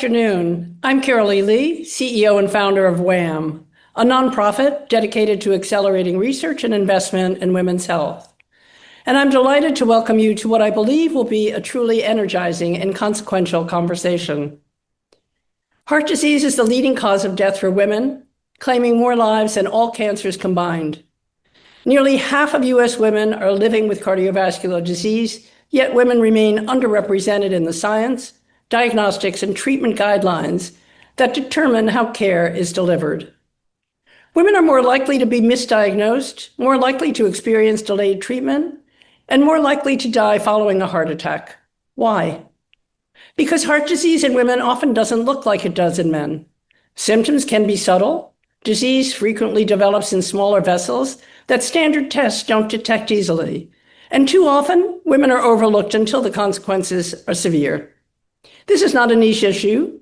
afternoon. I'm Carolee Lee, CEO and founder of WHAM, a nonprofit dedicated to accelerating research and investment in women's health. And I'm delighted to welcome you to what I believe will be a truly energizing and consequential conversation. Heart disease is the leading cause of death for women, claiming more lives than all cancers combined. Nearly half of U.S. women are living with cardiovascular disease, yet women remain underrepresented in the science, diagnostics, and treatment guidelines that determine how care is delivered. Women are more likely to be misdiagnosed, more likely to experience delayed treatment, and more likely to die following a heart attack. Why? Because heart disease in women often doesn't look like it does in men. Symptoms can be subtle. Disease frequently develops in smaller vessels that standard tests don't detect easily. And too often, women are overlooked until the consequences are severe. This is not a niche issue.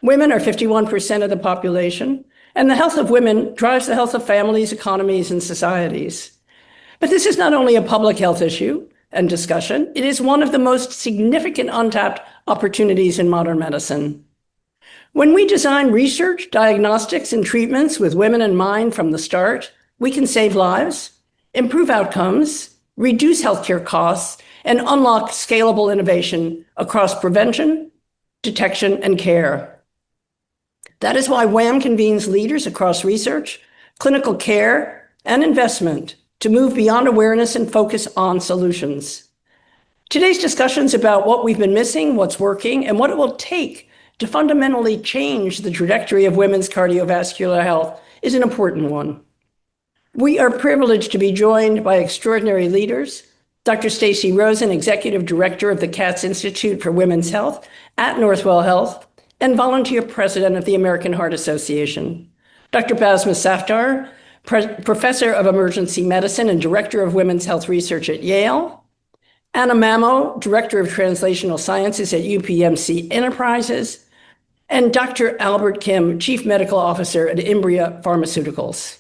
Women are 51% of the population, and the health of women drives the health of families, economies, and societies. But this is not only a public health issue and discussion, it is one of the most significant untapped opportunities in modern medicine. When we design research, diagnostics, and treatments with women in mind from the start, we can save lives, improve outcomes, reduce healthcare costs, and unlock scalable innovation across prevention, detection, and care. That is why WHAM convenes leaders across research, clinical care, and investment to move beyond awareness and focus on solutions. Today's discussions about what we've been missing, what's working, and what it will take to fundamentally change the trajectory of women's cardiovascular health is an important one. We are privileged to be joined by extraordinary leaders, Dr. Stacy Rosen, Executive Director of the Katz Institute for Women's Health at Northwell Health, and volunteer president of the American Heart Association. Dr. Basma Safdar, Professor of Emergency Medicine and Director of Women's Health Research at Yale. Anna Mamo, Director of Translational Sciences at UPMC Enterprises. And Dr. Albert Kim, Chief Medical Officer at Imbria Pharmaceuticals.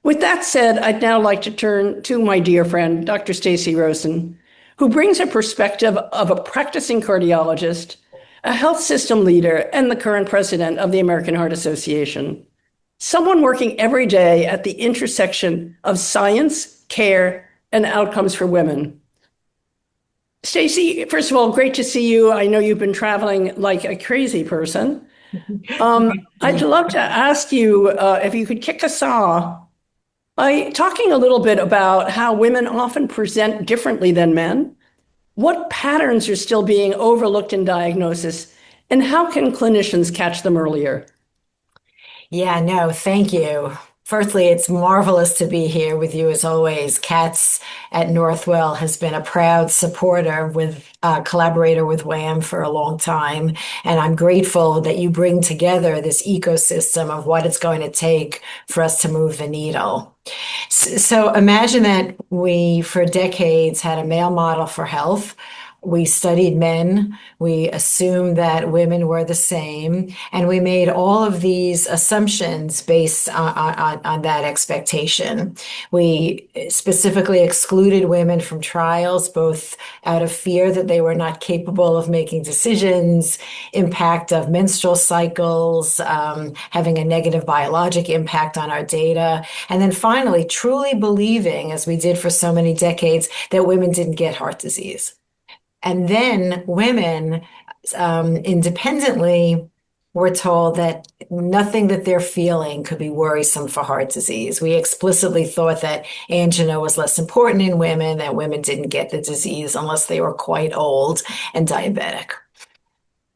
With that said, I'd now like to turn to my dear friend, Dr. Stacy Rosen, who brings a perspective of a practicing cardiologist, a health system leader, and the current president of the American Heart Association. Someone working every day at the intersection of science, care, and outcomes for women. Stacy, first of all, great to see you. I know you've been traveling like a crazy person. I'd love to ask you if you could kick us off by talking a little bit about how women often present differently than men. What patterns are still being overlooked in diagnosis, and how can clinicians catch them earlier? Yeah, no, thank you. Firstly, it's marvelous to be here with you as always. Katz at Northwell has been a proud supporter collaborator with WHAM for a long time. And I'm grateful that you bring together this ecosystem of what it's going to take for us to move the needle. So imagine that we, for decades, had a male model for health. We studied men, we assumed that women were the same, and we made all of these assumptions based on that expectation. We specifically excluded women from trials, both out of fear that they were not capable of making decisions, impact of menstrual cycles, having a negative biologic impact on our data, and then finally, truly believing, as we did for so many decades, that women didn't get heart disease. And then women independently were told that nothing that they're feeling could be worrisome for heart disease. We explicitly thought that angina was less important in women, that women didn't get the disease unless they were quite old and diabetic.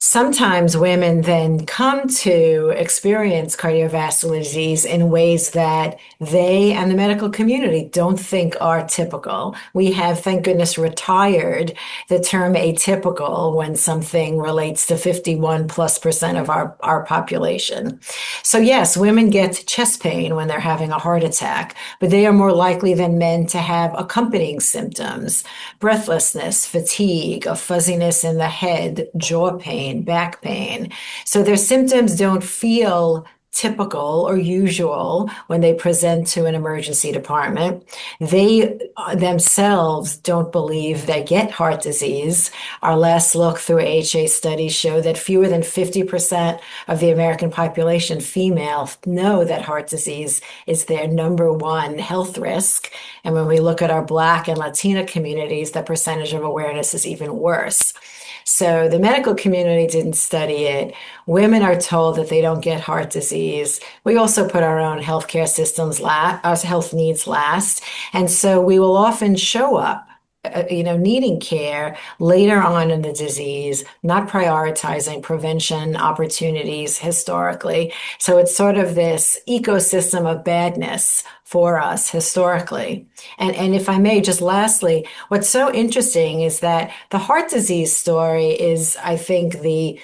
Sometimes women then come to experience cardiovascular disease in ways that they and the medical community don't think are typical. We have, thank goodness, retired the term atypical when something relates to 51+% of our population. So yes, women get chest pain when they're having a heart attack, but they are more likely than men to have accompanying symptoms: breathlessness, fatigue, a fuzziness in the head, jaw pain, back pain. So their symptoms don't feel typical or usual when they present to an emergency department. They themselves don't believe they get heart disease. Our last look through AHA studies show that fewer than 50% of the American population, female, know that heart disease is their number one health risk. And when we look at our Black and Latina communities, the percentage of awareness is even worse. So the medical community didn't study it. Women are told that they don't get heart disease. We also put our own healthcare systems last, our health needs last. And so we will often show up, needing care later on in the disease, not prioritizing prevention opportunities historically. So it's sort of this ecosystem of badness for us historically. And if I may, just lastly, what's so interesting is that the heart disease story is, I think, the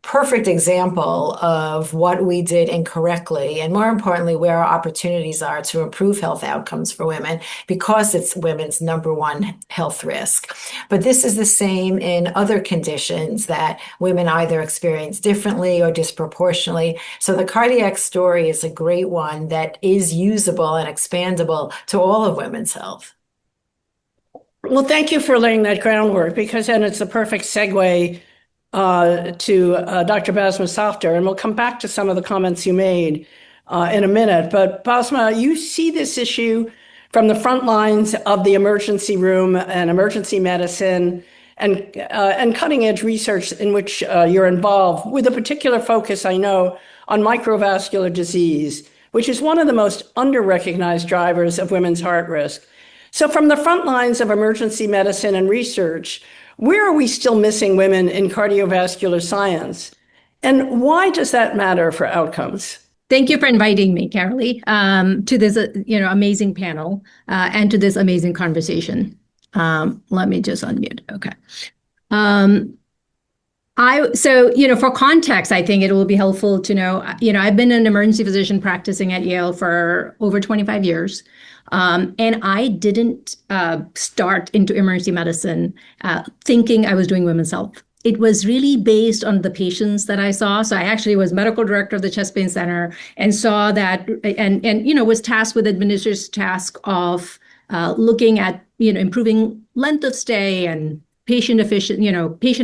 perfect example of what we did incorrectly, and more importantly, where our opportunities are to improve health outcomes for women because it's women's number one health risk. But this is the same in other conditions that women either experience differently or disproportionately. So the cardiac story is a great one that is usable and expandable to all of women's health. Well, thank you for laying that groundwork, because then it's the perfect segue to Dr. Basma Safdar, and we'll come back to some of the comments you made in a minute. But Basma, you see this issue from the front lines of the emergency room and emergency medicine and cutting edge research in which you're involved, with a particular focus, I know, on microvascular disease, which is one of the most under-recognized drivers of women's heart risk. So from the front lines of emergency medicine and research, where are we still missing women in cardiovascular science? And why does that matter for outcomes? Thank you for inviting me, Carolee, to this amazing panel and to this amazing conversation. Let me just unmute. Okay. For context, I think it will be helpful to know, I've been an emergency physician practicing at Yale for over 25 years. And I didn't start into emergency medicine thinking I was doing women's health. It was really based on the patients that I saw. So I actually was medical director of the Chest Pain Center and saw that, and was tasked with administrative task of looking at improving length of stay and patient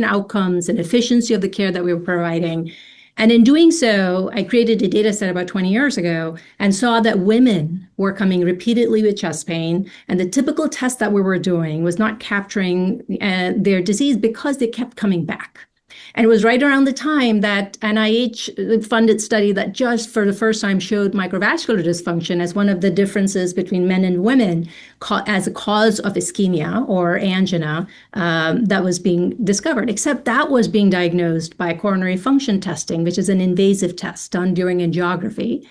outcomes and efficiency of the care that we were providing. And in doing so, I created a data set about 20 years ago and saw that women were coming repeatedly with chest pain. And the typical test that we were doing was not capturing their disease because they kept coming back. And it was right around the time that NIH-funded study that just for the first time showed microvascular dysfunction as one of the differences between men and women as a cause of ischemia or angina that was being discovered, except that was being diagnosed by coronary function testing, which is an invasive test done during angiography.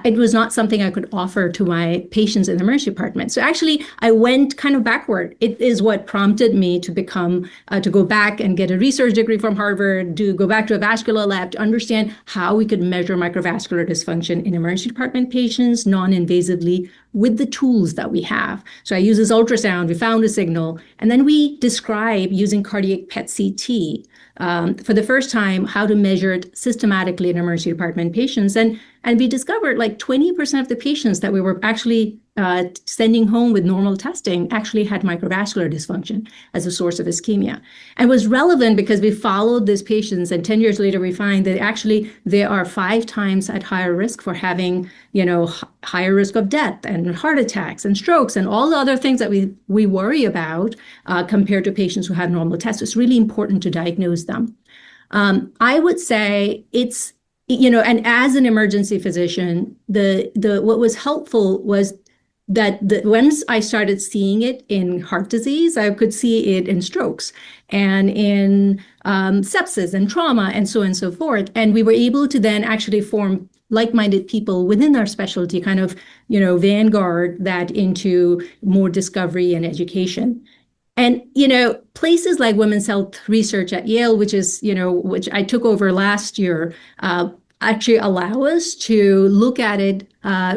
It was not something I could offer to my patients in the emergency department. So actually, I went kind of backward. It is what prompted me to to go back and get a research degree from Harvard, to go back to a vascular lab to understand how we could measure microvascular dysfunction in emergency department patients non-invasively with the tools that we have. So I use this ultrasound, we found a signal, and then we describe using cardiac PET CT for the first time how to measure it systematically in emergency department patients. And we discovered like 20% of the patients that we were actually sending home with normal testing actually had microvascular dysfunction as a source of ischemia. And it was relevant because we followed these patients, and 10 years later we find that actually they are 5 times at higher risk for having, higher risk of death and heart attacks and strokes and all the other things that we worry about compared to patients who have normal tests. It's really important to diagnose them. I would say it's, and as an emergency physician, what was helpful was that once I started seeing it in heart disease, I could see it in strokes and in sepsis and trauma and so on and so forth. And we were able to then actually form like-minded people within our specialty, kind of, vanguard that into more discovery and education. And, places like Women's Health Research at Yale, which I took over last year, actually allow us to look at it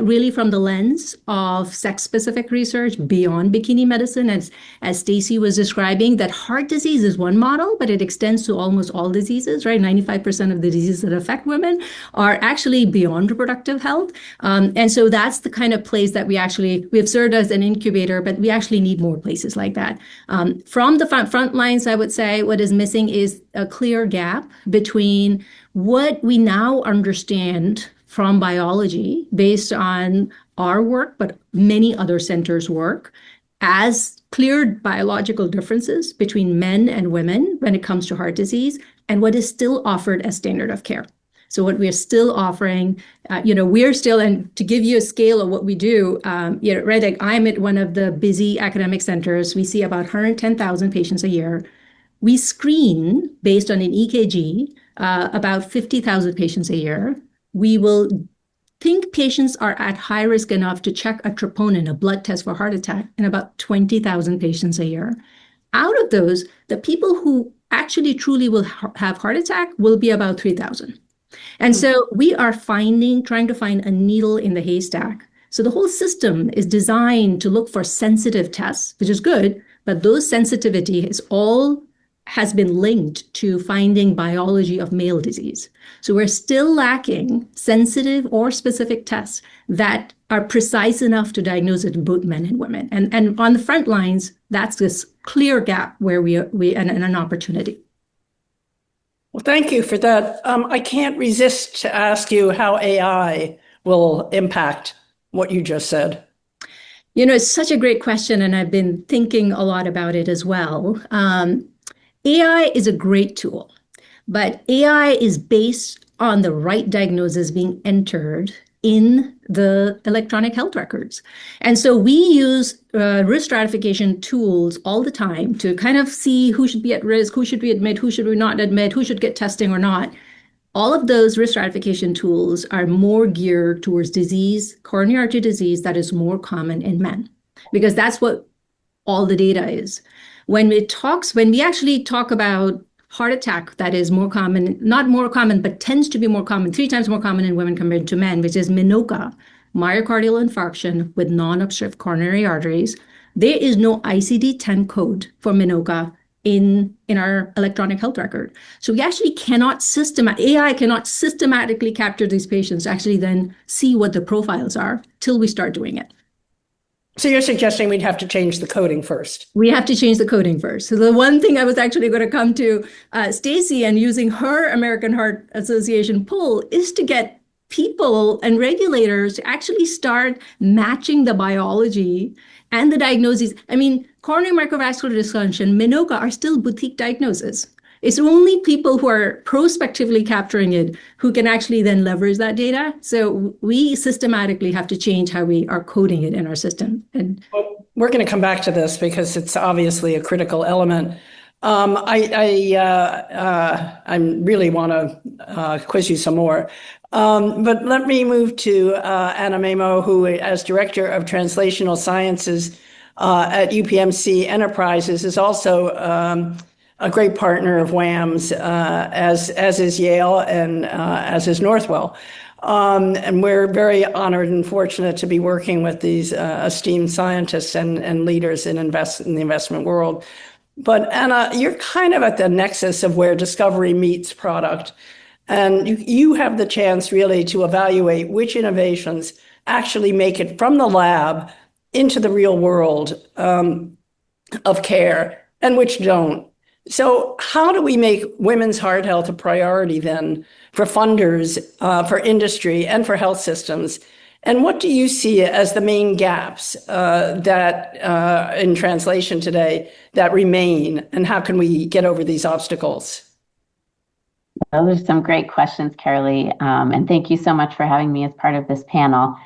really from the lens of sex-specific research beyond bikini medicine, as Stacy was describing, that heart disease is one model, but it extends to almost all diseases, right? 95% of the diseases that affect women are actually beyond reproductive health. And so that's the kind of place that we have served as an incubator, but we actually need more places like that. From the front lines, I would say what is missing is a clear gap between what we now understand from biology based on our work, but many other centers' work, as clear biological differences between men and women when it comes to heart disease, and what is still offered as standard of care. So what we're still offering, we're still, and to give you a scale of what we do, right, like I'm at one of the busy academic centers. We see about 110,000 patients a year. We screen based on an EKG, about 50,000 patients a year. We will think patients are at high risk enough to check a troponin, a blood test for heart attack, in about 20,000 patients a year. Out of those, the people who actually truly will have heart attack will be about 3,000. And so we are trying to find a needle in the haystack. So the whole system is designed to look for sensitive tests, which is good, but those sensitivity has been linked to finding biology of male disease. So we're still lacking sensitive or specific tests that are precise enough to diagnose it in both men and women. And on the front lines, that's this clear gap where we and an opportunity. Well, thank you for that. I can't resist to ask you how AI will impact what you just said. It's such a great question, and I've been thinking a lot about it as well. AI is a great tool, but AI is based on the right diagnosis being entered in the electronic health records. And so we use risk stratification tools all the time to kind of see who should be at risk, who should we admit, who should we not admit, who should get testing or not. All of those risk stratification tools are more geared towards disease, coronary artery disease, that is more common in men, because that's what all the data is. When we actually talk about heart attack, that is more common, not more common, but tends to be more common, 3 times more common in women compared to men, which is MINOCA, myocardial infarction with non-obstructive coronary arteries. There is no ICD-10 code for MINOCA in our electronic health record. So we actually AI cannot systematically capture these patients, actually then see what the profiles are till we start doing it. So you're suggesting we'd have to change the coding first? We have to change the coding first. So the one thing I was actually going to come to Stacy and using her American Heart Association poll is to get people and regulators to actually start matching the biology and the diagnoses. I mean, coronary microvascular dysfunction, MINOCA, are still boutique diagnoses. It's only people who are prospectively capturing it who can actually then leverage that data. So we systematically have to change how we are coding it in our system. And well, we're going to come back to this because it's obviously a critical element. I really want to quiz you some more. But let me move to Anna Memo, who, as Director of Translational Sciences at UPMC Enterprises, is also a great partner of WHAM's, as is Yale and as is Northwell. And we're very honored and fortunate to be working with these esteemed scientists and leaders in the investment world. But Anna, you're kind of at the nexus of where discovery meets product. And you have the chance really to evaluate which innovations actually make it from the lab into the real world of care and which don't. So how do we make women's heart health a priority then for funders, for industry, and for health systems? And what do you see as the main gaps that in translation today that remain? And how can we get over these obstacles? Those are some great questions, Carolee. And thank you so much for having me as part of this panel.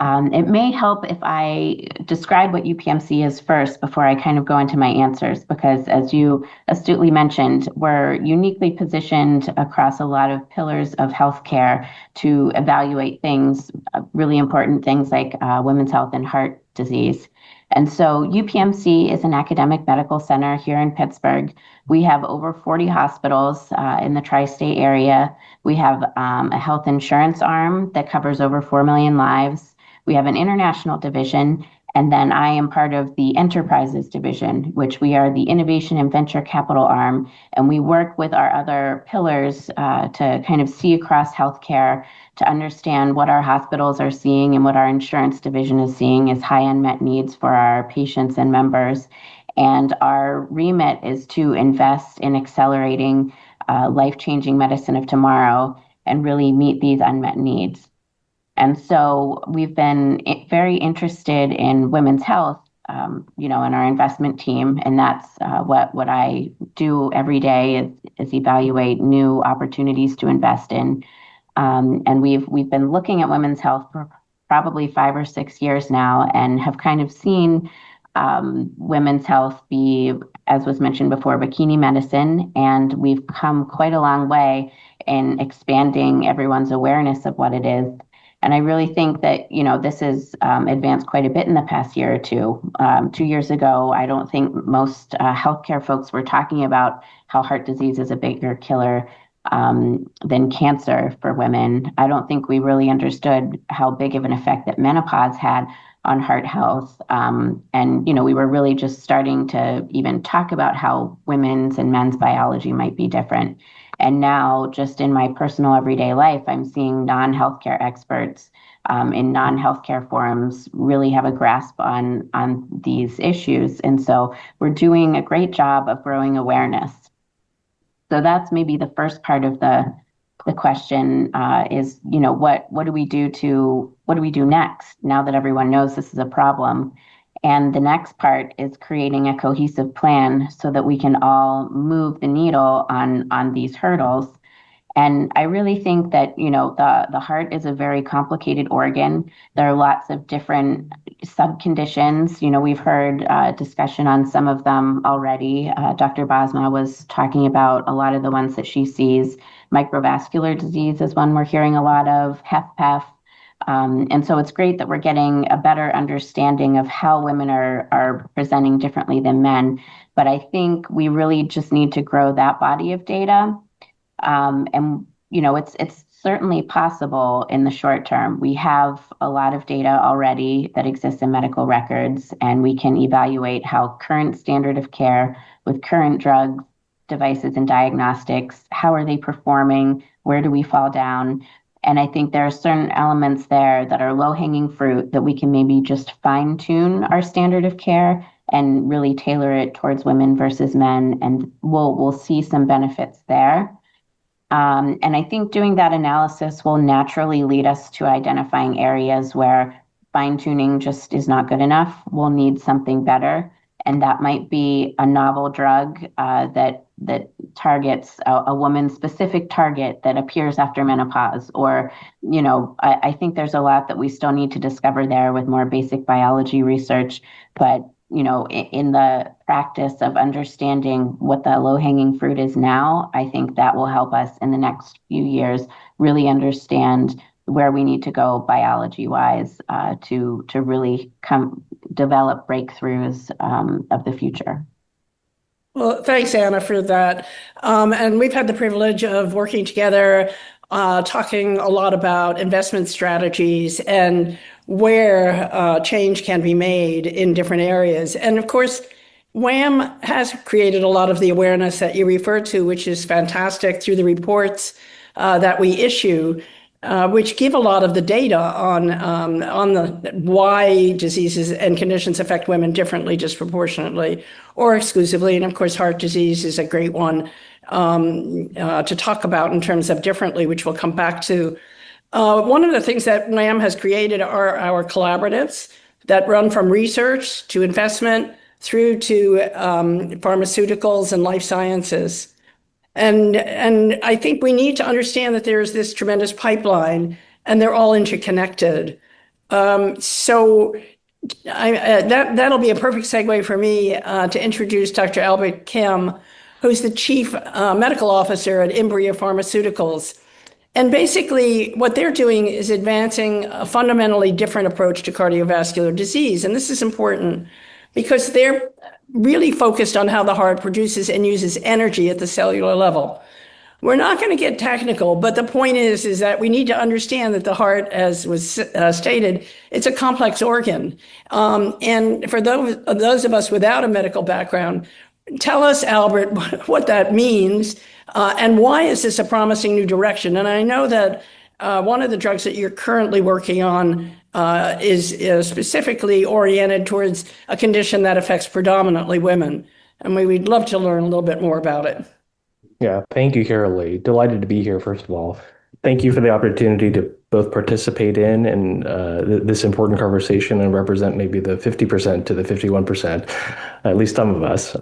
It may help if I describe what UPMC is first before I kind of go into my answers, because as you astutely mentioned, we're uniquely positioned across a lot of pillars of healthcare to evaluate things, really important things like women's health and heart disease. And so UPMC is an academic medical center here in Pittsburgh. We have over 40 hospitals in the tri-state area. We have a health insurance arm that covers over 4 million lives. We have an international division, and then I am part of the enterprises division, which we are the innovation and venture capital arm. And we work with our other pillars to kind of see across healthcare to understand what our hospitals are seeing and what our insurance division is seeing as high unmet needs for our patients and members. And our remit is to invest in accelerating life-changing medicine of tomorrow and really meet these unmet needs. And so we've been very interested in women's health, in our investment team, and that's what I do every day is evaluate new opportunities to invest in. And we've been looking at women's health for probably 5 or 6 years now, and have kind of seen women's health be, as was mentioned before, bikini medicine, and we've come quite a long way in expanding everyone's awareness of what it is. And I really think that, this has advanced quite a bit in the past year or two. 2 years ago, I don't think most healthcare folks were talking about how heart disease is a bigger killer than cancer for women. I don't think we really understood how big of an effect that menopause had on heart health. And we were really just starting to even talk about how women's and men's biology might be different. And now, just in my personal everyday life, I'm seeing non-healthcare experts in non-healthcare forums really have a grasp on these issues. And so we're doing a great job of growing awareness. So that's maybe the first part of the question is, what do we do next now that everyone knows this is a problem? And the next part is creating a cohesive plan so that we can all move the needle on these hurdles. And I really think that, the heart is a very complicated organ. There are lots of different subconditions. We've heard discussion on some of them already. Dr. Basma was talking about a lot of the ones that she sees. Microvascular disease is one we're hearing a lot of, HFpEF. And so it's great that we're getting a better understanding of how women are presenting differently than men. But I think we really just need to grow that body of data. And it's certainly possible in the short term. We have a lot of data already that exists in medical records, and we can evaluate how current standard of care with current drugs, devices, and diagnostics, how are they performing? Where do we fall down? And I think there are certain elements there that are low-hanging fruit that we can maybe just fine-tune our standard of care and really tailor it towards women versus men, and we'll see some benefits there. And I think doing that analysis will naturally lead us to identifying areas where fine-tuning just is not good enough. We'll need something better, and that might be a novel drug that targets a woman's specific target that appears after menopause. Or, I think there's a lot that we still need to discover there with more basic biology research. But, in the practice of understanding what the low-hanging fruit is now, I think that will help us in the next few years really understand where we need to go biology-wise to really develop breakthroughs of the future. Well, thanks, Anna, for that. And we've had the privilege of working together, talking a lot about investment strategies and where change can be made in different areas. And of course, WHAM has created a lot of the awareness that you referred to, which is fantastic, through the reports that we issue, which give a lot of the data on the why diseases and conditions affect women differently, disproportionately, or exclusively. And of course, heart disease is a great one to talk about in terms of differently, which we'll come back to. One of the things that WHAM has created are our collaboratives that run from research to investment through to pharmaceuticals and life sciences. And I think we need to understand that there's this tremendous pipeline, and they're all interconnected. So that'll be a perfect segue for me to introduce Dr. Albert Kim, who's the Chief Medical Officer at Imbria Pharmaceuticals. And basically, what they're doing is advancing a fundamentally different approach to cardiovascular disease. And this is important because they're really focused on how the heart produces and uses energy at the cellular level. We're not going to get technical, but the point is that we need to understand that the heart, as was stated, it's a complex organ. And for those of us without a medical background, tell us, Albert, what that means, and why is this a promising new direction? And I know that one of the drugs that you're currently working on is specifically oriented towards a condition that affects predominantly women. And we'd love to learn a little bit more about it. Yeah, thank you, Carol Lee. Delighted to be here, first of all. Thank you for the opportunity to both participate in and this important conversation and represent maybe the 50% to the 51%, at least some of us.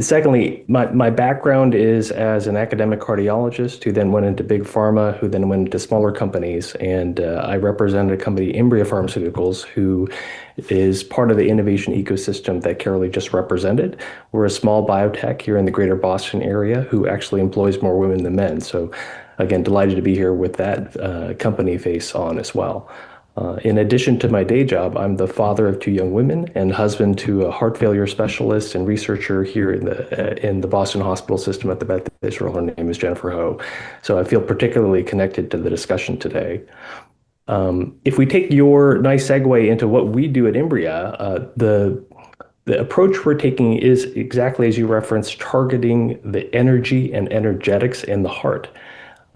Secondly, my background is as an academic cardiologist who then went into big pharma, who then went into smaller companies. And I represented a company, Imbria Pharmaceuticals, who is part of the innovation ecosystem that Carolee just represented. We're a small biotech here in the greater Boston area who actually employs more women than men. So again, delighted to be here with that company face on as well. In addition to my day job, I'm the father of two young women and husband to a heart failure specialist and researcher here in the Boston hospital system at the Beth Israel. Her name is Jennifer Ho. So I feel particularly connected to the discussion today. If we take your nice segue into what we do at Imbria, the approach we're taking is exactly as you referenced, targeting the energy and energetics in the heart.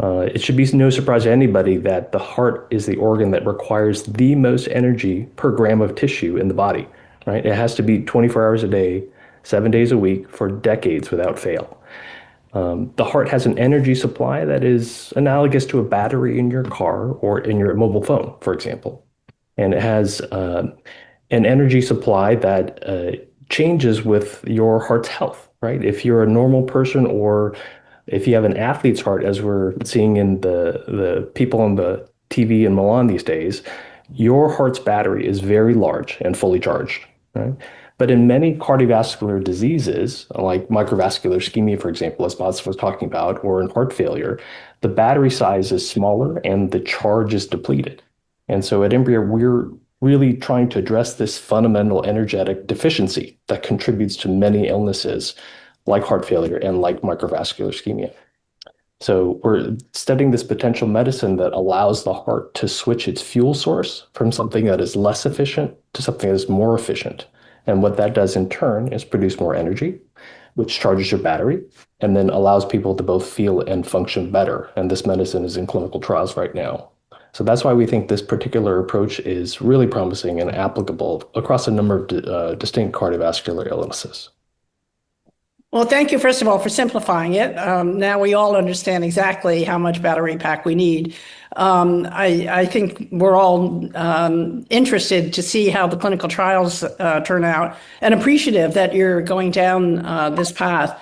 It should be no surprise to anybody that the heart is the organ that requires the most energy per gram of tissue in the body, right? It has to beat 24 hours a day, 7 days a week for decades without fail. The heart has an energy supply that is analogous to a battery in your car or in your mobile phone, for example. And it has an energy supply that changes with your heart's health, right? If you're a normal person or if you have an athlete's heart, as we're seeing in the people on the TV in Milan these days, your heart's battery is very large and fully charged, right? But in many cardiovascular diseases, like microvascular ischemia, for example, as Boz was talking about, or in heart failure, the battery size is smaller and the charge is depleted. And so at Imbria, we're really trying to address this fundamental energetic deficiency that contributes to many illnesses like heart failure and like microvascular ischemia. So we're studying this potential medicine that allows the heart to switch its fuel source from something that is less efficient to something that is more efficient. And what that does in turn is produce more energy, which charges your battery and then allows people to both feel and function better. And this medicine is in clinical trials right now. So that's why we think this particular approach is really promising and applicable across a number of distinct cardiovascular illnesses. Well, thank you, first of all, for simplifying it. Now we all understand exactly how much battery pack we need. I think we're all interested to see how the clinical trials turn out and appreciative that you're going down this path,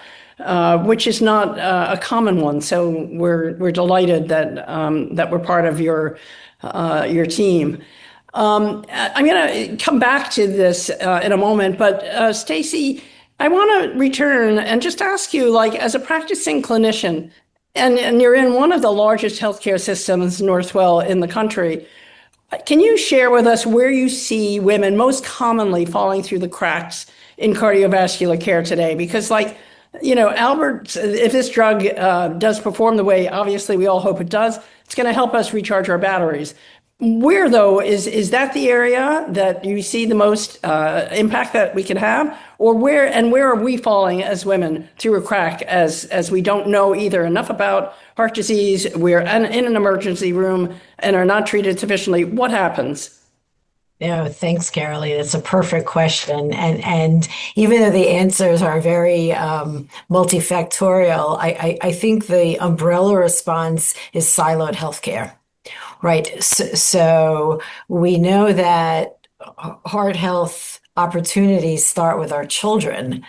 which is not a common one. So we're delighted that we're part of your team. I'm going to come back to this in a moment, but Stacy, I want to return and just ask you, like, as a practicing clinician, and you're in one of the largest healthcare systems, Northwell, in the country, can you share with us where you see women most commonly falling through the cracks in cardiovascular care today? Because, like, you know, Albert, if this drug does perform the way obviously we all hope it does, it's going to help us recharge our batteries. Where, though, is that the area that you see the most impact that we can have? Or where are we falling as women through a crack as we don't know either enough about heart disease, we're in an emergency room and are not treated sufficiently? What happens? Yeah, thanks, Carolee. That's a perfect question. And even though the answers are very multifactorial, I think the umbrella response is siloed healthcare. Right. So we know that heart health opportunities start with our children.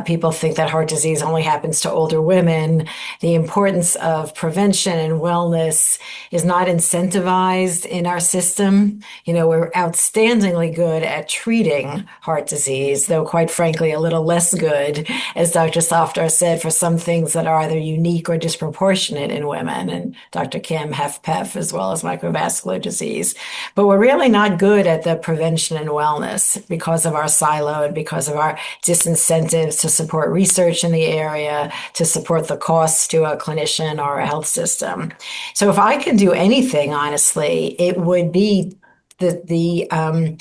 People think that heart disease only happens to older women. The importance of prevention and wellness is not incentivized in our system. You know, we're outstandingly good at treating heart disease, though quite frankly, a little less good, as Dr. Softar said, for some things that are either unique or disproportionate in women, and Dr. Kim, HFpEF, as well as microvascular disease. But we're really not good at the prevention and wellness because of of our silo and because of our disincentives to support research in the area, to support the costs to a clinician or a health system. So if I could do anything, honestly, it would be the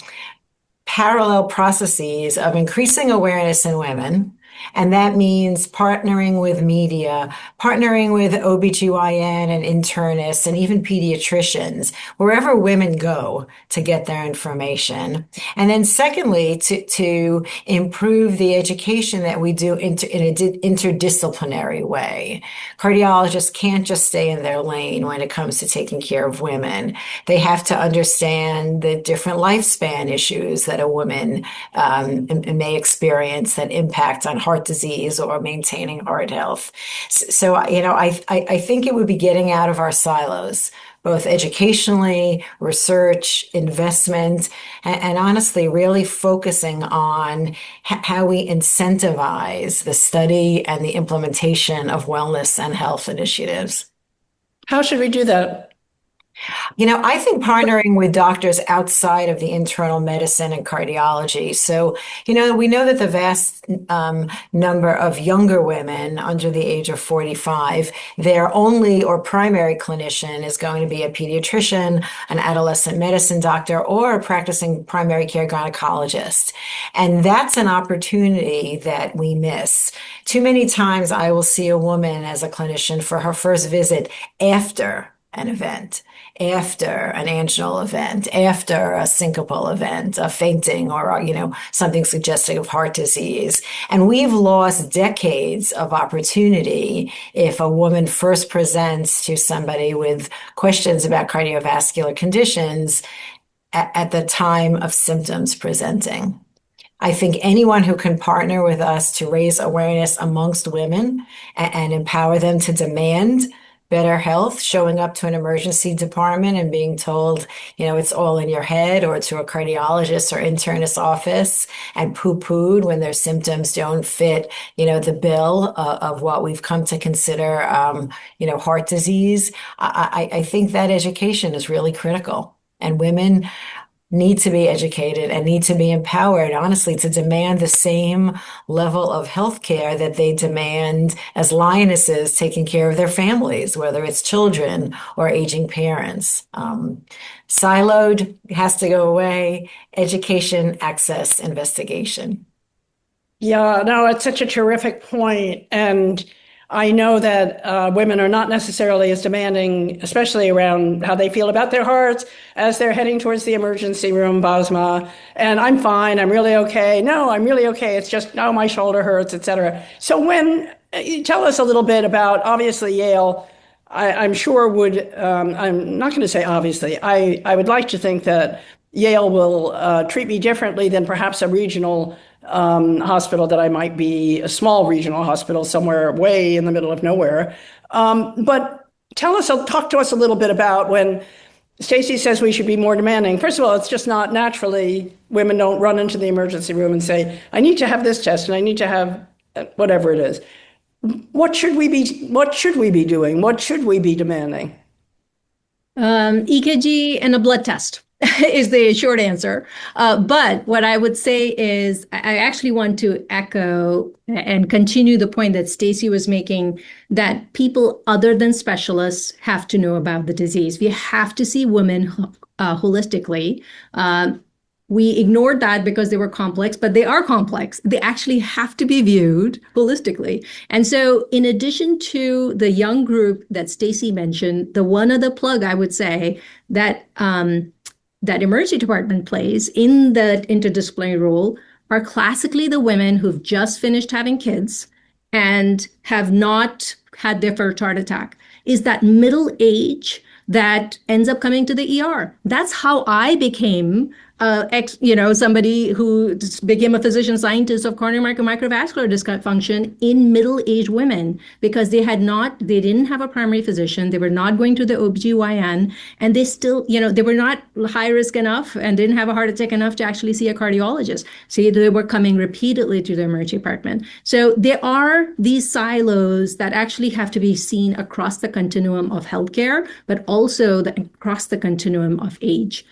parallel processes of increasing awareness in women. And that means partnering with media, partnering with OBGYN and internists and even pediatricians, wherever women go to get their information. And then secondly, to improve the education that we do in an interdisciplinary way. Cardiologists can't just stay in their lane when it comes to taking care of women. They have to understand the different lifespan issues that a woman may experience that impact on heart disease or maintaining heart health. So, I think it would be getting out of our silos, both educationally, research, investment, and honestly, really focusing on how we incentivize the study and the implementation of wellness and health initiatives. How should we do that? I think partnering with doctors outside of the internal medicine and cardiology. So, we know that the vast number of younger women under the age of 45, their only or primary clinician is going to be a pediatrician, an adolescent medicine doctor, or a practicing primary care gynecologist. And that's an opportunity that we miss. Too many times I will see a woman as a clinician for her first visit after an event, after an anginal event, after a syncopal event, a fainting, or something suggesting of heart disease. And we've lost decades of opportunity if a woman first presents to somebody with questions about cardiovascular conditions at the time of symptoms presenting. I think anyone who can partner with us to raise awareness amongst women and empower them to demand better health, showing up to an emergency department and being told, it's all in your head, or to a cardiologist or internist office and poo-pooed when their symptoms don't fit, the bill of what we've come to consider, heart disease. I think that education is really critical, and women need to be educated and need to be empowered, honestly, to demand the same level of health care that they demand as lionesses taking care of their families, whether it's children or aging parents. Siloed has to go away. Education, access, investigation. Yeah, no, it's such a terrific point. And I know that women are not necessarily as demanding, especially around how they feel about their hearts as they're heading towards the emergency room, Basma. And I'm fine. I'm really okay. No, I'm really okay. It's just, no, my shoulder hurts, et cetera. So tell us a little bit about, obviously, Yale, I'm sure would, I'm not going to say obviously, I would like to think that Yale will treat me differently than perhaps a regional hospital that I might be, a small regional hospital somewhere way in the middle of nowhere. But talk to us a little bit about when Stacey says we should be more demanding. First of all, it's just not naturally, women don't run into the emergency room and say, I need to have this test and I need to have whatever it is. What should we be doing? What should we be demanding? EKG and a blood test is the short answer. But what I would say is I actually want to echo and continue the point that Stacey was making, that people other than specialists have to know about the disease. We have to see women holistically. We ignored that because they were complex, but they are complex. They actually have to be viewed holistically. And so in addition to the young group that Stacey mentioned, the one other plug I would say that that emergency department plays in the interdisciplinary role are classically the women who've just finished having kids and have not had their first heart attack. Is that middle age that ends up coming to the ER. That's how I became somebody who became a physician scientist of coronary microvascular dysfunction in middle-aged women, because they didn't have a primary physician, they were not going to the OBGYN, and they still, they were not high risk enough and didn't have a heart attack enough to actually see a cardiologist. So they were coming repeatedly to the emergency department. So there are these silos that actually have to be seen across the continuum of healthcare, but also across the continuum of age.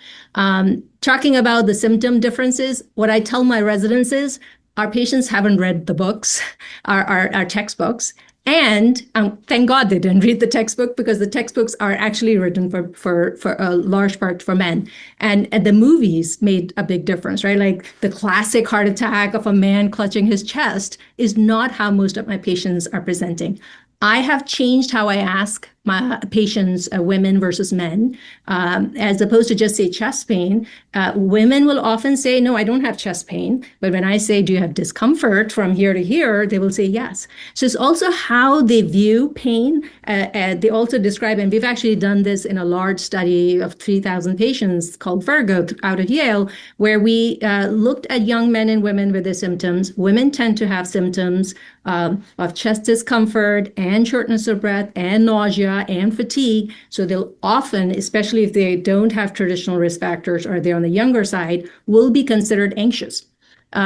Talking about the symptom differences, what I tell my residents is our patients haven't read the books, our textbooks. And thank God they didn't read the textbook, because the textbooks are actually written for a large part for men. And the movies made a big difference, right? Like the classic heart attack of a man clutching his chest is not how most of my patients are presenting. I have changed how I ask my patients, women versus men, as opposed to just say chest pain. Women will often say, no, I don't have chest pain. But when I say, do you have discomfort from here to here? They will say yes. So it's also how they view pain. They also describe, and we've actually done this in a large study of 3,000 patients called Virgo out of Yale, where we looked at young men and women with their symptoms. Women tend to have symptoms of chest discomfort and shortness of breath and nausea and fatigue. So they'll often, especially if they don't have traditional risk factors or they're on the younger side, will be considered anxious,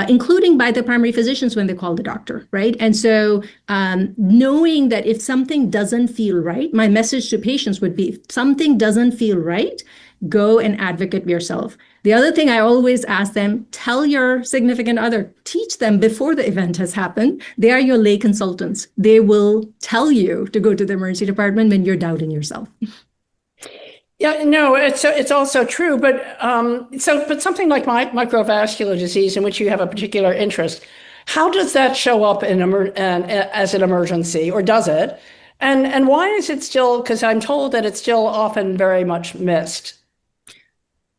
including by the primary physicians when they call the doctor, right? And so knowing that if something doesn't feel right, my message to patients would be, if something doesn't feel right, go and advocate yourself. The other thing I always ask them, tell your significant other, teach them before the event has happened. They are your lay consultants. They will tell you to go to the emergency department when you're doubting yourself. Yeah, no, it's also true, but something like microvascular disease, in which you have a particular interest, how does that show up as an emergency, or does it? And why is it still? Because I'm told that it's still often very much missed.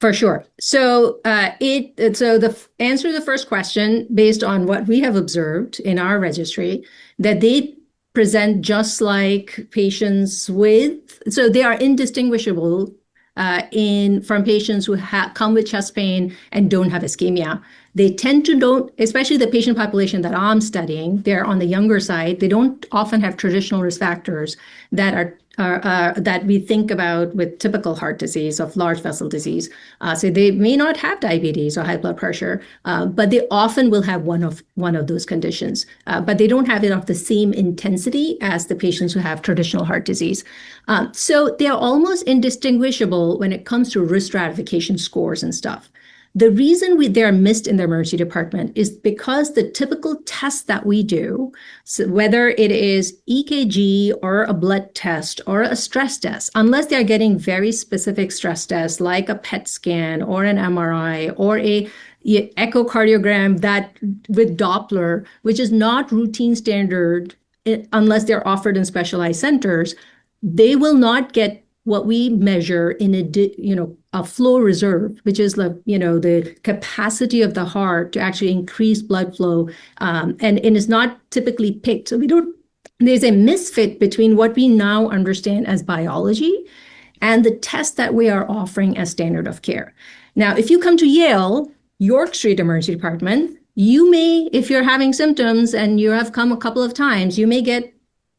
For sure. So the answer to the first question, based on what we have observed in our registry, that they present just like patients so they are indistinguishable from patients who come with chest pain and don't have ischemia. They tend to don't, especially the patient population that I'm studying, they're on the younger side. They don't often have traditional risk factors that that we think about with typical heart disease of large vessel disease. So they may not have diabetes or high blood pressure, but they often will have one of those conditions. But they don't have it of the same intensity as the patients who have traditional heart disease. So they're almost indistinguishable when it comes to risk stratification scores and stuff. The reason they're missed in the emergency department is because the typical tests that we do, so whether it is EKG or a blood test or a stress test, unless they're getting very specific stress tests like a PET scan or an MRI or a echocardiogram that with Doppler, which is not routine standard unless they're offered in specialized centers, they will not get what we measure in a flow reserve, which is the capacity of the heart to actually increase blood flow, and is not typically picked. So there's a misfit between what we now understand as biology and the test that we are offering as standard of care. Now, if you come to Yale, York Street Emergency Department, you may, if you're having symptoms and you have come a couple of times, you may get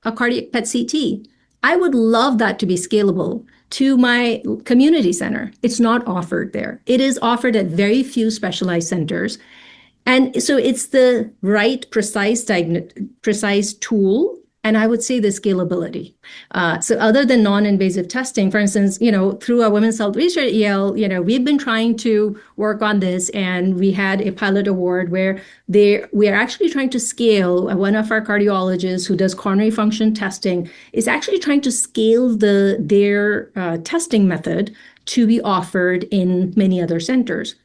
a cardiac PET CT. I would love that to be scalable to my community center. It's not offered there. It is offered at very few specialized centers. And so it's the right, precise tool. And I would say the scalability. So other than non-invasive testing, for instance, through our women's health research at Yale, we've been trying to work on this, and we had a pilot award where we are actually trying to scale. One of our cardiologists who does coronary function testing is actually trying to scale their testing method to be offered in many other centers.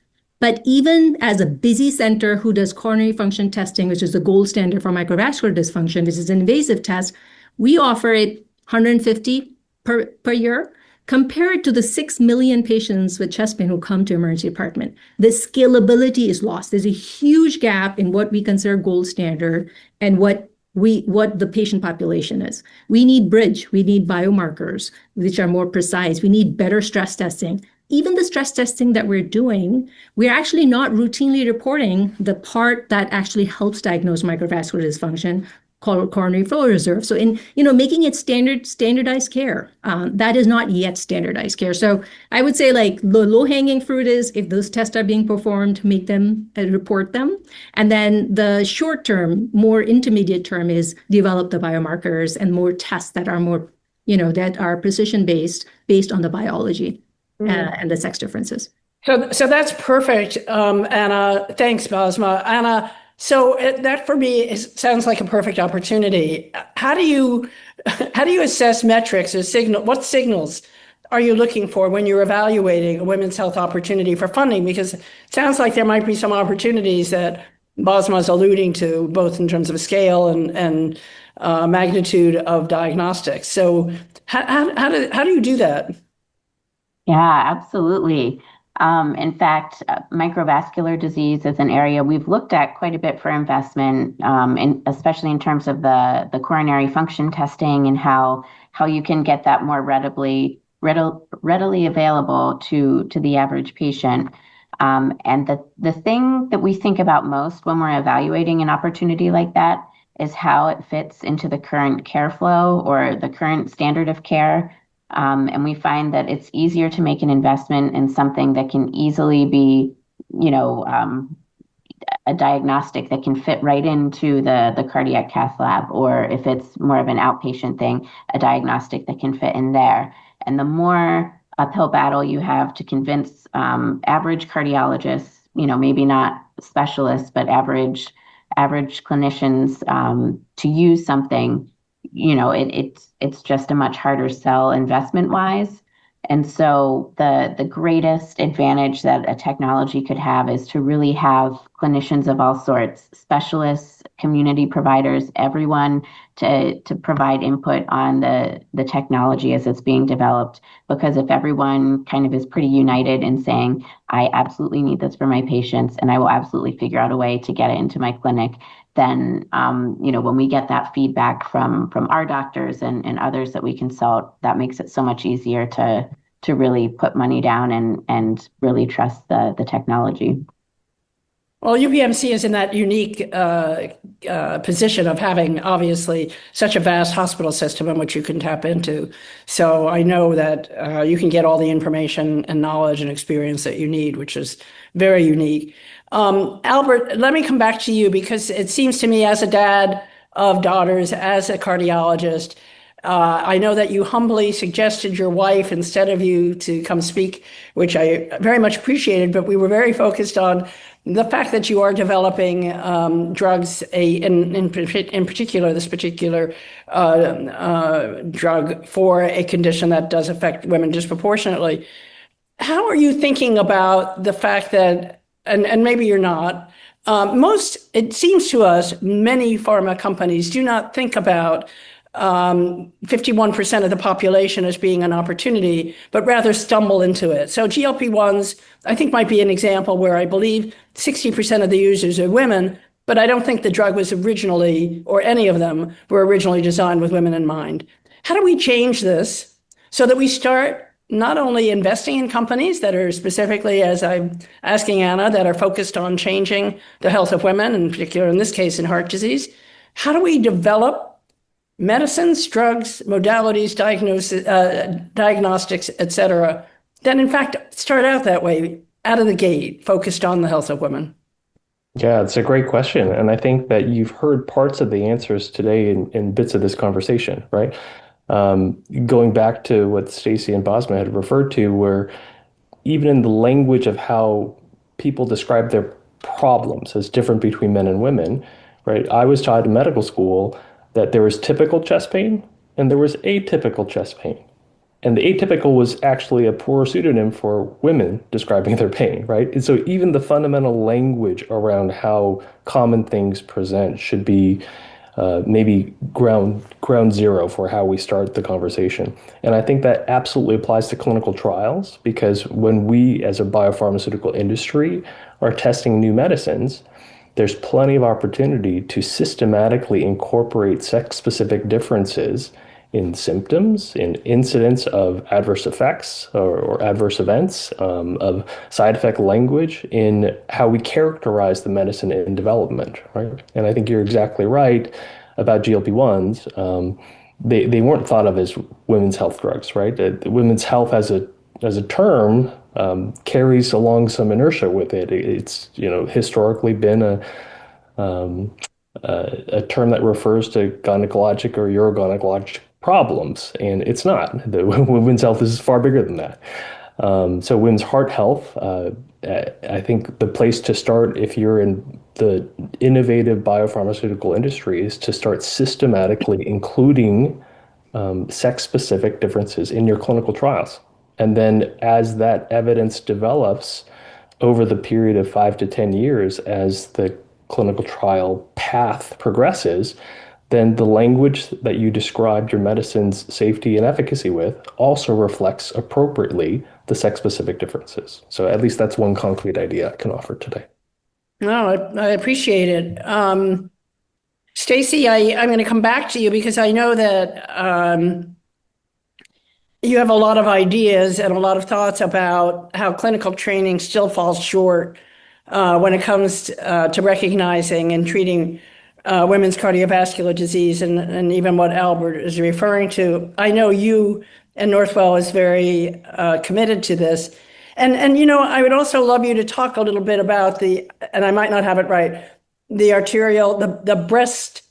But even as a busy center who does coronary function testing, which is the gold standard for microvascular dysfunction, which is an invasive test, we offer it $150 per year. Compare it to the 6 million patients with chest pain who come to emergency department. The scalability is lost. There's a huge gap in what we consider gold standard and what the patient population is. We need bridge. We need biomarkers, which are more precise. We need better stress testing. Even the stress testing that we're doing, we're actually not routinely reporting the part that actually helps diagnose microvascular dysfunction, called coronary flow reserve. So in making it standardized care, that is not yet standardized care. So I would say the low-hanging fruit is, if those tests are being performed, make them report them. And then the short term, more intermediate term is develop the biomarkers and more tests that are more, that are precision based on the biology. And the sex differences. So that's perfect, Anna. Thanks, Basma. Anna, so that for me sounds like a perfect opportunity. How do you how do you assess metrics or signal? What signals are you looking for when you're evaluating a women's health opportunity for funding? Because it sounds like there might be some opportunities that Basma is alluding to, both in terms of scale and magnitude of diagnostics. So how do you do that? Yeah, absolutely. In fact, microvascular disease is an area we've looked at quite a bit for investment, especially in terms of the coronary function testing and how you can get that more readily available to the average patient. And the thing that we think about most when we're evaluating an opportunity like that is how it fits into the current care flow or the current standard of care. And we find that it's easier to make an investment in something that can easily be, you know, a diagnostic that can fit right into the cardiac cath lab, or if it's more of an outpatient thing, a diagnostic that can fit in there. And the more uphill battle you have to convince average cardiologists, maybe not specialists, but average clinicians to use something, it's just a much harder sell investment wise. And so the greatest advantage that a technology could have is to really have clinicians of all sorts, specialists, community providers, everyone to provide input on the technology as it's being developed. Because if everyone kind of is pretty united in saying, I absolutely need this for my patients, and I will absolutely figure out a way to get it into my clinic, then when we get that feedback from our doctors and others that we consult, that makes it so much easier to really put money down and really trust the technology. Well, UPMC is in that unique position of having obviously such a vast hospital system in which you can tap into. So I know that you can get all the information and knowledge and experience that you need, which is very unique. Albert, let me come back to you because it seems to me, as a dad of daughters, as a cardiologist, I know that you humbly suggested your wife instead of you to come speak, which I very much appreciated, but we were very focused on the fact that you are developing drugs, in particular, this particular drug for a condition that does affect women disproportionately. How are you thinking about the fact that, and maybe you're not, it seems to us, many pharma companies do not think about 51% of the population as being an opportunity, but rather stumble into it. So GLP-1s, I think, might be an example where I believe 60% of the users are women, but I don't think the drug was originally, or any of them were originally designed with women in mind. How do we change this so that we start not only investing in companies that are specifically, as I'm asking Anna, that are focused on changing the health of women, in particular, in this case, in heart disease? How do we develop medicines, drugs, modalities, diagnostics, et cetera, that in fact start out that way, out of the gate, focused on the health of women? Yeah, it's a great question. And I think that you've heard parts of the answers today in bits of this conversation, right? Going back to what Stacy and Bosma had referred to, where even in the language of how people describe their problems as different between men and women, right? I was taught in medical school that there was typical chest pain and there was atypical chest pain. And the atypical was actually a poor pseudonym for women describing their pain, right? And so even the fundamental language around how common things present should be maybe ground zero for how we start the conversation. And I think that absolutely applies to clinical trials, because when we as a biopharmaceutical industry are testing new medicines, there's plenty of opportunity to systematically incorporate sex-specific differences in symptoms, in incidence of adverse effects or adverse events, of side effect language in how we characterize the medicine in development, right? And I think you're exactly right about GLP-1s. They weren't thought of as women's health drugs, right? Women's health as a term carries along some inertia with it. It's historically been a term that refers to gynecologic or urogynecologic problems, and it's not. The women's health is far bigger than that. So women's heart health, I think the place to start if you're in the innovative biopharmaceutical industry is to start systematically including sex-specific differences in your clinical trials. And then as that evidence develops over the period of 5 to 10 years, as the clinical trial path progresses, then the language that you described your medicine's safety and efficacy with also reflects appropriately the sex-specific differences. So at least that's one concrete idea I can offer today. No, I appreciate it. Stacy, I'm going to come back to you because I know that you have a lot of ideas and a lot of thoughts about how clinical training still falls short when it comes to recognizing and treating women's cardiovascular disease and even what Albert is referring to. I know you and Northwell is very committed to this. And I would also love you to talk a little bit about and I might not have it right, the arterial, the breast,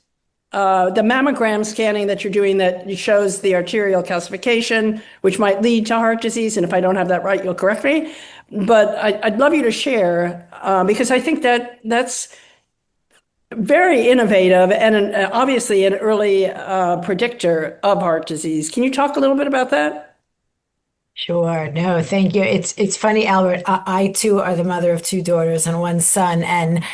the mammogram scanning that you're doing that shows the arterial calcification, which might lead to heart disease. And if I don't have that right, you'll correct me. But I'd love you to share because I think that's very innovative and obviously an early predictor of heart disease. Can you talk a little bit about that? Sure. No, thank you. It's funny, Albert. I too are the mother of two daughters and one son. And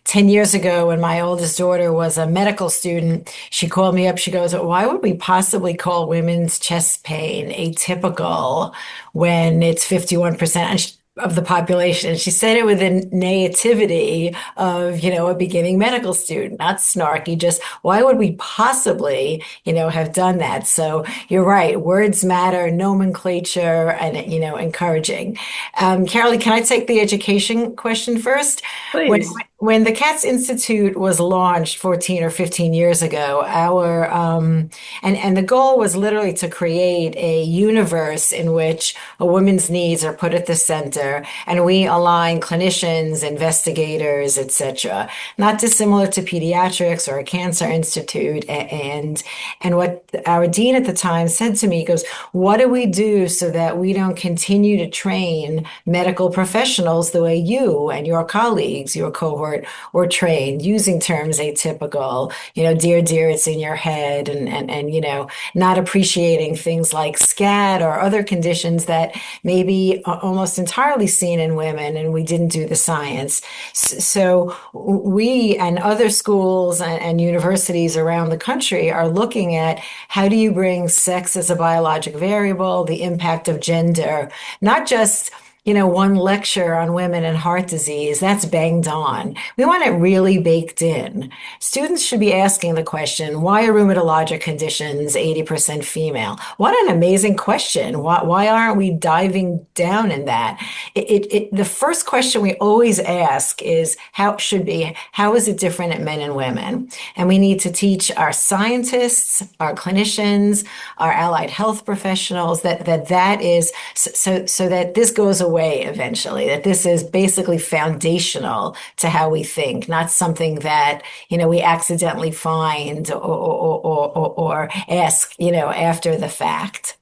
10 years ago, when my oldest daughter was a medical student, she called me up. She goes, "Why would we possibly call women's chest pain atypical when it's 51% of the population?" And she said it with a naivety of, a beginning medical student, not snarky, just why would we possibly, have done that? So you're right. Words matter, nomenclature, and, encouraging. Carolee, can I take the education question first? Please. When the CATS Institute was launched 14 or 15 years ago, and the goal was literally to create a universe in which a woman's needs are put at the center, and we align clinicians, investigators, etc. Not dissimilar to pediatrics or a cancer institute. And what our dean at the time said to me, he goes, "What do we do so that we don't continue to train medical professionals the way you and your colleagues, your cohort, were trained, using terms atypical, dear, it's in your head, and not appreciating things like SCAD or other conditions that may be almost entirely seen in women, and we didn't do the science." So we and other schools and universities around the country are looking at how do you bring sex as a biologic variable, the impact of gender, not just one lecture on women and heart disease, that's banged on. We want it really baked in. Students should be asking the question, why are rheumatologic conditions 80% female? What an amazing question. Why aren't we diving down in that? The first question we always ask is, how is it different at men and women? And we need to teach our scientists, our clinicians, our allied health professionals that is so that this goes away eventually, that this is basically foundational to how we think, not something that, we accidentally find or ask, after the fact.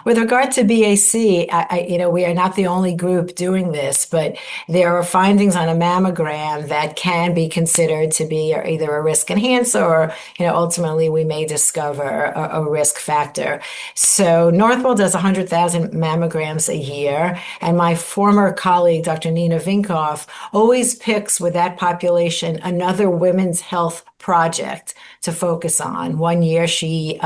With regard to BAC, we are not the only group doing this, but there are findings on a mammogram that can be considered to be either a risk enhancer or, ultimately we may discover a risk factor. So Northwell does 100,000 mammograms a year. And my former colleague, Dr. Nina Vinkoff, always picks with that population another women's health project to focus on. One year, she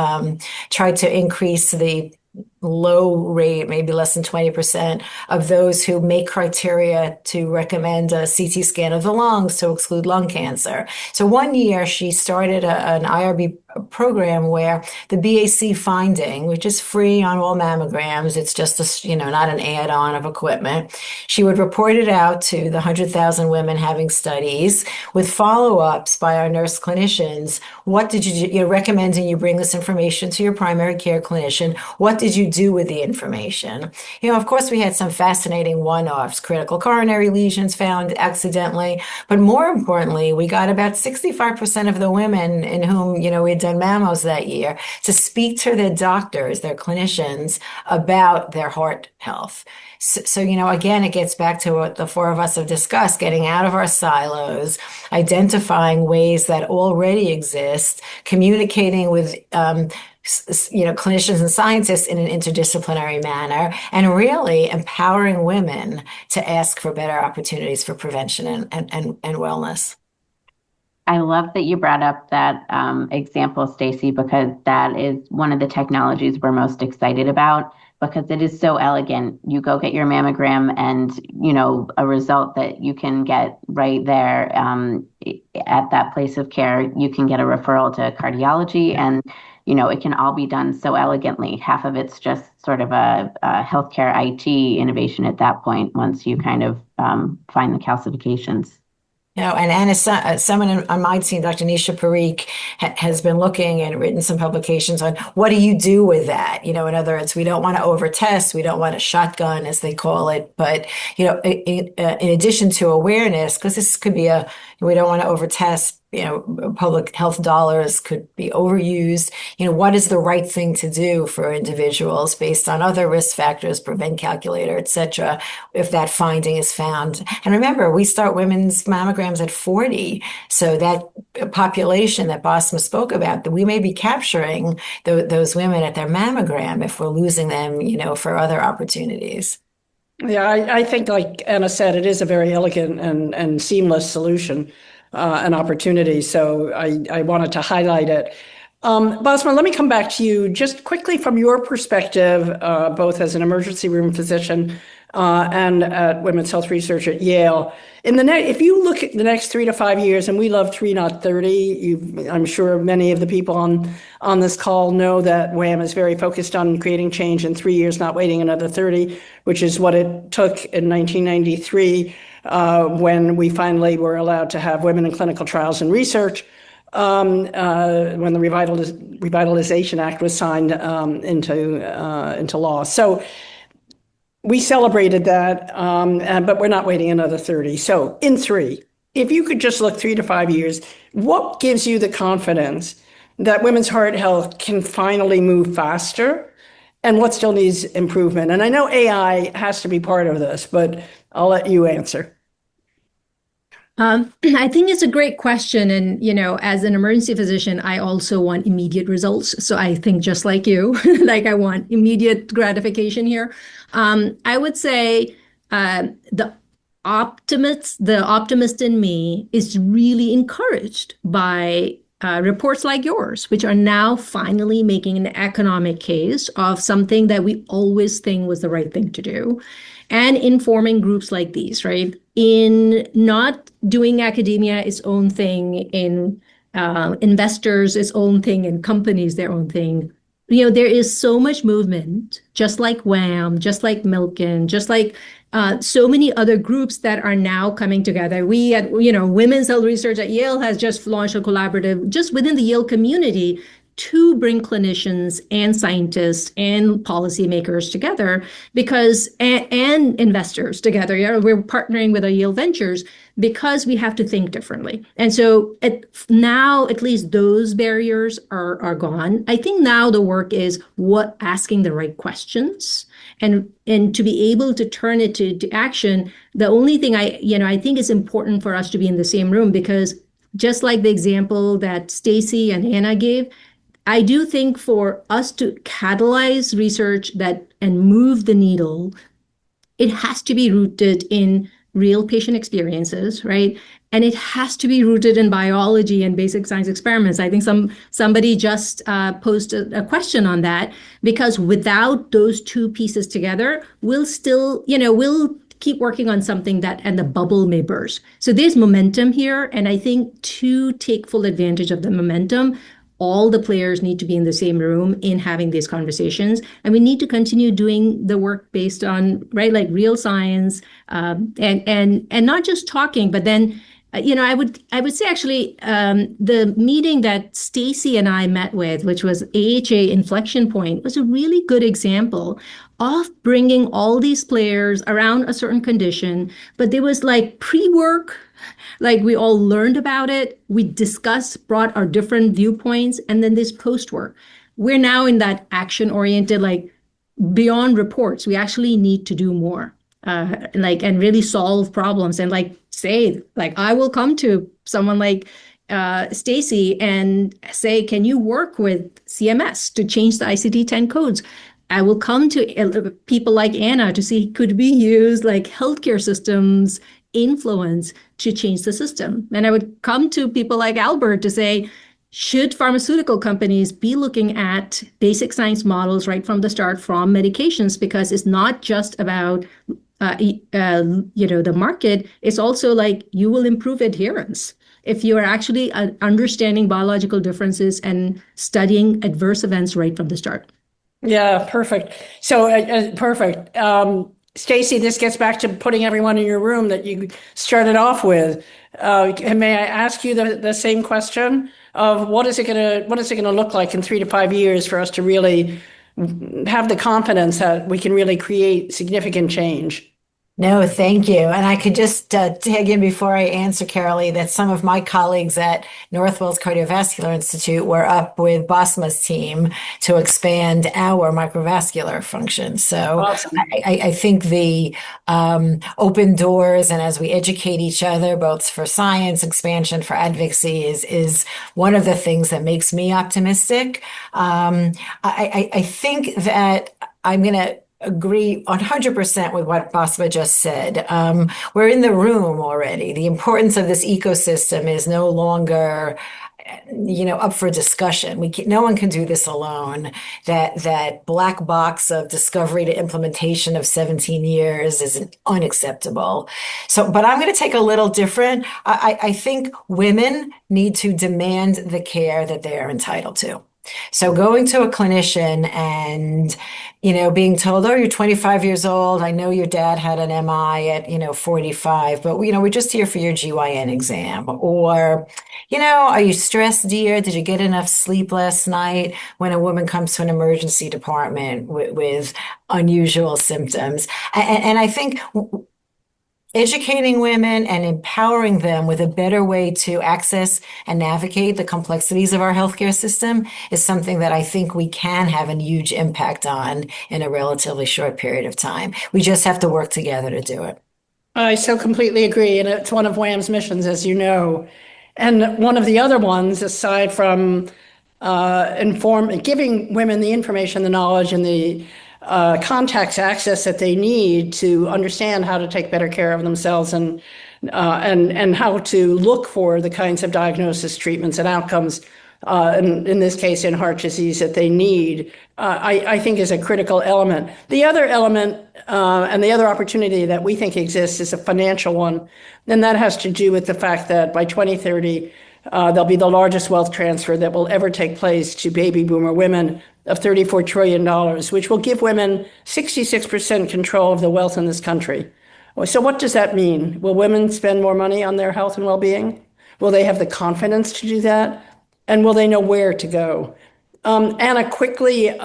tried to increase the low rate, maybe less than 20% of those who make criteria to recommend a CT scan of the lungs to exclude lung cancer. So one year she started an IRB program where the BAC finding, which is free on all mammograms, it's just not an add-on of equipment. She would report it out to the 100,000 women having studies with follow-ups by our nurse clinicians. What did you do? Recommending you bring this information to your primary care clinician. What did you you do with the information? Of course, we had some fascinating one-offs, critical coronary lesions found accidentally, but more importantly, we got about 65% of the women in whom, we had done mammos that year to speak to their doctors, their clinicians, about their heart health. So, again, it gets back to what the four of us have discussed, getting out of our silos, identifying ways that already exist, communicating with, clinicians and scientists in an interdisciplinary manner, and really empowering women to ask for better opportunities for prevention and wellness. I love that you brought up that example, Stacy, because that is one of the technologies we're most excited about, because it is so elegant. You go get your mammogram and, a result that you can get right there at that place of care. You can get a referral to cardiology, and, it can all be done so elegantly. Half of it's just sort of a healthcare IT innovation at that point, once you kind of find the calcifications. And Anna, someone on my team, Dr. Nisha Parikh, has been looking and written some publications on what do you do with that? In other words, we don't want to over-test, we don't want to shotgun, as they call it, but, in addition to awareness, because this could be we don't want to over-test, public health dollars could be overused. What is the right thing to do for individuals based on other risk factors, prevent calculator, et cetera, if that finding is found. And remember, we start women's mammograms at 40. So that population that Basma spoke about, that we may be capturing those women at their mammogram if we're losing them, for other opportunities. Yeah, I think, like Anna said, it is a very elegant and seamless solution, an opportunity. So I wanted to highlight it. Basma, let me come back to you just quickly from your perspective, both as an emergency room physician and at women's health research at Yale. If you look at the next 3 to 5 years, and we love 3, not 30, I'm sure many of the people on this call know that WHAM is very focused on creating change in 3 years, not waiting another 30, which is what it took in 1993 when we finally were allowed to have women in clinical trials and research. When the Revitalization Act was signed into law. So we celebrated that, but we're not waiting another 30. So in 3, if you could just look 3 to 5 years, what gives you the confidence that women's heart health can finally move faster, and what still needs improvement? And I know AI has to be part of this, but I'll let you answer. I think it's a great question. And, as an emergency physician, I also want immediate results. So I think just like you, like I want immediate gratification here. I would say the optimist in me is really encouraged by reports like yours, which are now finally making an economic case of something that we always think was the right thing to do, and informing groups like these, right? In not doing academia its own thing, in investors its own thing, and companies their own thing. There is so much movement, just like WHAM, just like Milken, just like so many other groups that are now coming together. We at, Women's Health Research at Yale has just launched a collaborative just within the Yale community to bring clinicians and scientists and policymakers together, and investors together. We're partnering with our Yale Ventures because we have to think differently. And so now at least those barriers are gone. I think now the work is asking the right questions and to be able to turn it to action. The only thing I think is important for us to be in the same room, because just like the example that Stacy and Anna gave, I do think for us to catalyze research and move the needle, it has to be rooted in real patient experiences, right? And it has to be rooted in biology and basic science experiments. I think somebody just posted a question on that, because without those two pieces together, we'll still, we'll keep working on something and the bubble may burst. So there's momentum here. And I think to take full advantage of the momentum, all the players need to be in the same room in having these conversations. And we need to continue doing the work based on, right, like real science, and not just talking, but then I would say actually the meeting that Stacy and I met with, which was AHA Inflection Point, was a really good example of bringing all these players around a certain condition. But there was like pre-work, like we all learned about it, we discussed, brought our different viewpoints, and then this post-work. We're now in that action-oriented, like beyond reports, we actually need to do more, and really solve problems and like say, like I will come to someone like Stacy and say, can you work with CMS to change the ICD-10 codes? I will come to people like Anna to see, could we use like healthcare systems influence to change the system? And I would come to people like Albert to say, should pharmaceutical companies be looking at basic science models right from the start from medications? Because it's not just about the market. It's also like you will improve adherence if you are actually understanding biological differences and studying adverse events right from the start. Yeah, perfect. So, perfect. Stacy, this gets back to putting everyone in your room that you started off with. May I ask you the same question of what is it gonna look like in 3 to 5 years for us to really have the confidence that we can really create significant change? No, thank you. And I could just tag in before I answer, Carolee, that some of my colleagues at Northwell's Cardiovascular Institute were up with Basma's team to expand our microvascular function. So Awesome. I think the open doors and as we educate each other, both for science expansion, for advocacy, is one of the things that makes me optimistic. I think that I'm going to agree 100% with what Basma just said. We're in the room already. The importance of this ecosystem is no longer, up for discussion. No one can do this alone. That black box of discovery to implementation of 17 years is unacceptable. So, but I'm going to take a little different. I think women need to demand the care that they are entitled to. So going to a clinician and, being told, oh, you're 25 years old. I know your dad had an MI at, 45, but, we're just here for your GYN exam. Or, are you stressed, dear? Did you get enough sleep last night? When a woman comes to an emergency department with unusual symptoms. And I think educating women and empowering them with a better way to access and navigate the complexities of our healthcare system is something that I think we can have a huge impact on in a relatively short period of time. We just have to work together to do it. I so completely agree. And it's one of WHAM's missions, as you know. And one of the other ones, aside from giving women the information, the knowledge, and the contacts access that they need to understand how to take better care of themselves and how to look for the kinds of diagnosis, treatments, and outcomes, in this case, in heart disease that they need, I think is a critical element. The other element and the other opportunity that we think exists is a financial one, and that has to do with the fact that by 2030, there'll be the largest wealth transfer that will ever take place to baby boomer women of $34 trillion, which will give women 66% control of the wealth in this country. So what does that mean? Will women spend more money on their health and well-being? Will they have the confidence to do that? And will they know where to go? Anna, quickly,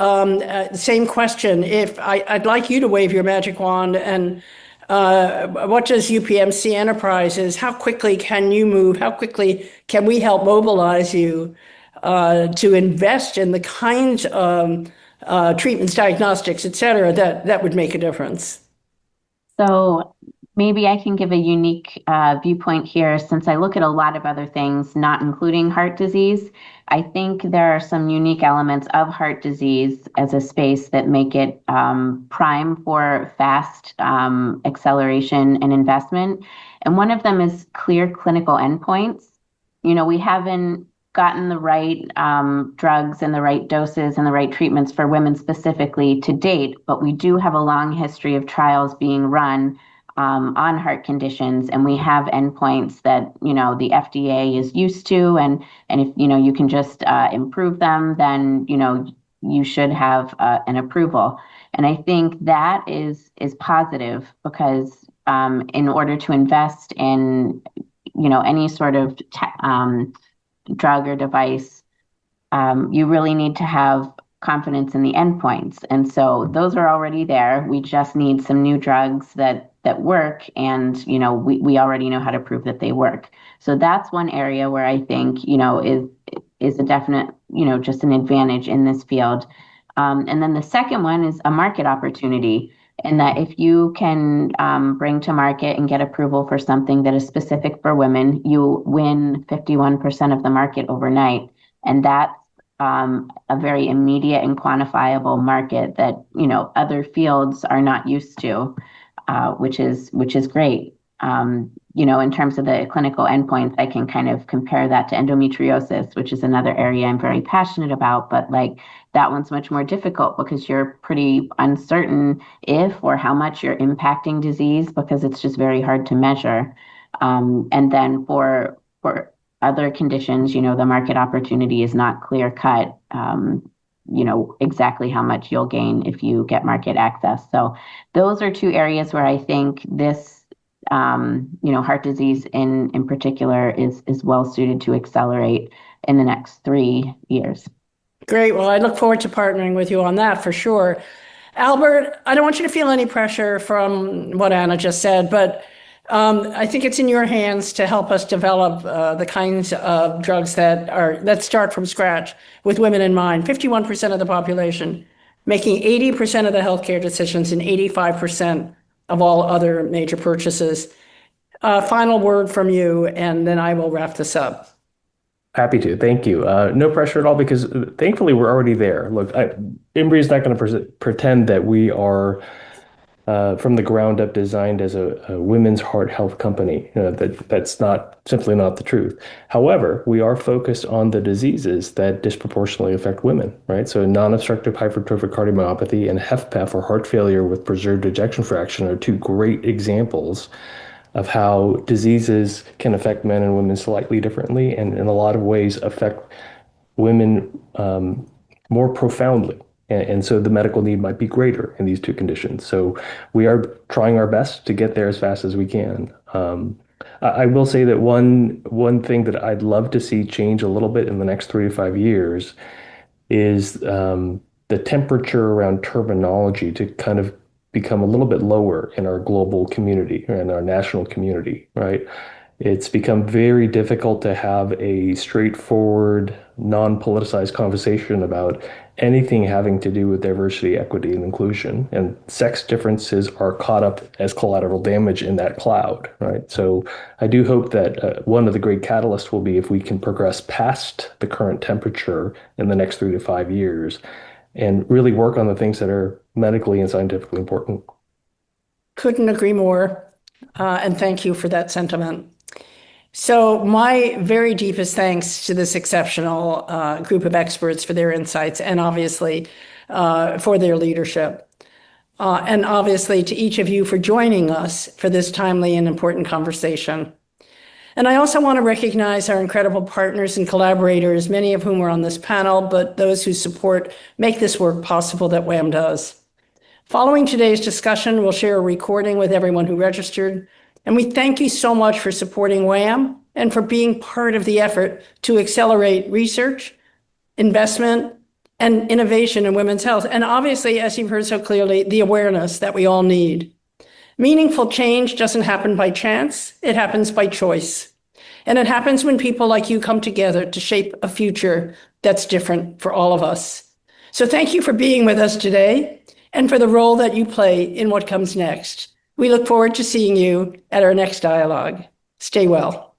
same question. I'd like you to wave your magic wand, and what does UPMC Enterprises, how quickly can you move? How quickly can we help mobilize you to invest in the kinds of treatments, diagnostics, et cetera, that would make a difference? So maybe I can give a unique viewpoint here since I look at a lot of other things, not including heart disease. I think there are some unique elements of heart disease as a space that make it prime for fast acceleration and investment. And one of them is clear clinical endpoints. We haven't gotten the right drugs and the right doses and the right treatments for women specifically to date, but we do have a long history of trials being run on heart conditions, and we have endpoints that the FDA is used to, and if you can just improve them, then you should have an approval. And I think that is positive because in order to invest in any sort of drug or device, you really need to have confidence in the endpoints. And so those are already there. We just need some new drugs that work, and we already know how to prove that they work. So that's one area where I think is a definite just an advantage in this field. And then the second one is a market opportunity, in that if you can bring to market and get approval for something that is specific for women, you win 51% of the market overnight. And that's a very immediate and quantifiable market that other fields are not used to, which is great. In terms of the clinical endpoints, I can kind of compare that to endometriosis, which is another area I'm very passionate about. But that one's much more difficult because you're pretty uncertain if or how much you're impacting disease, because it's just very hard to measure. And then for other conditions, the market opportunity is not clear cut. Exactly how much you'll gain if you get market access. So those are two areas where I think this heart disease in particular is well suited to accelerate in the next 3 years. Great. Well, I look forward to partnering with you on that for sure. Albert, I don't want you to feel any pressure from what Anna just said, but I think it's in your hands to help us develop the kinds of drugs that start from scratch with women in mind. 51% of the population, making 80% of the healthcare decisions and 85% of all other major purchases. Final word from you, and then I will wrap this up. Happy to. Thank you. No pressure at all, because thankfully we're already there. Look, Embry is not going to pretend that we are from the ground up designed as a women's heart health company. That's simply not the truth. However, we are focused on the diseases that disproportionately affect women, right? So non-obstructive hypertrophic cardiomyopathy and HFpEF, or heart failure with preserved ejection fraction, are two great examples of how diseases can affect men and women slightly differently, and in a lot of ways affect women more profoundly. And so the medical need might be greater in these two conditions. So we are trying our best to get there as fast as we can. I will say that one thing that I'd love to see change a little bit in the next 3 to 5 years is the temperature around terminology to kind of become a little bit lower in our global community and our national community, right? It's become very difficult to have a straightforward, non-politicized conversation about anything having to do with diversity, equity, and inclusion. And sex differences are caught up as collateral damage in that cloud, right? So I do hope that one of the great catalysts will be if we can progress past the current temperature in the next 3 to 5 years and really work on the things that are medically and scientifically important. Couldn't agree more. And thank you for that sentiment. So my very deepest thanks to this exceptional group of experts for their insights, and obviously for their leadership. And obviously to each of you for joining us for this timely and important conversation. And I also want to recognize our incredible partners and collaborators, many of whom are on this panel, but those whose support make this work possible that WHAM does. Following today's discussion, we'll share a recording with everyone who registered. And we thank you so much for supporting WHAM and for being part of the effort to accelerate research, investment, and innovation in women's health. And obviously, as you've heard so clearly, the awareness that we all need. Meaningful change doesn't happen by chance, it happens by choice. And it happens when people like you come together to shape a future that's different for all of us. So thank you for being with us today and for the role that you play in what comes next. We look forward to seeing you at our next dialogue. Stay well.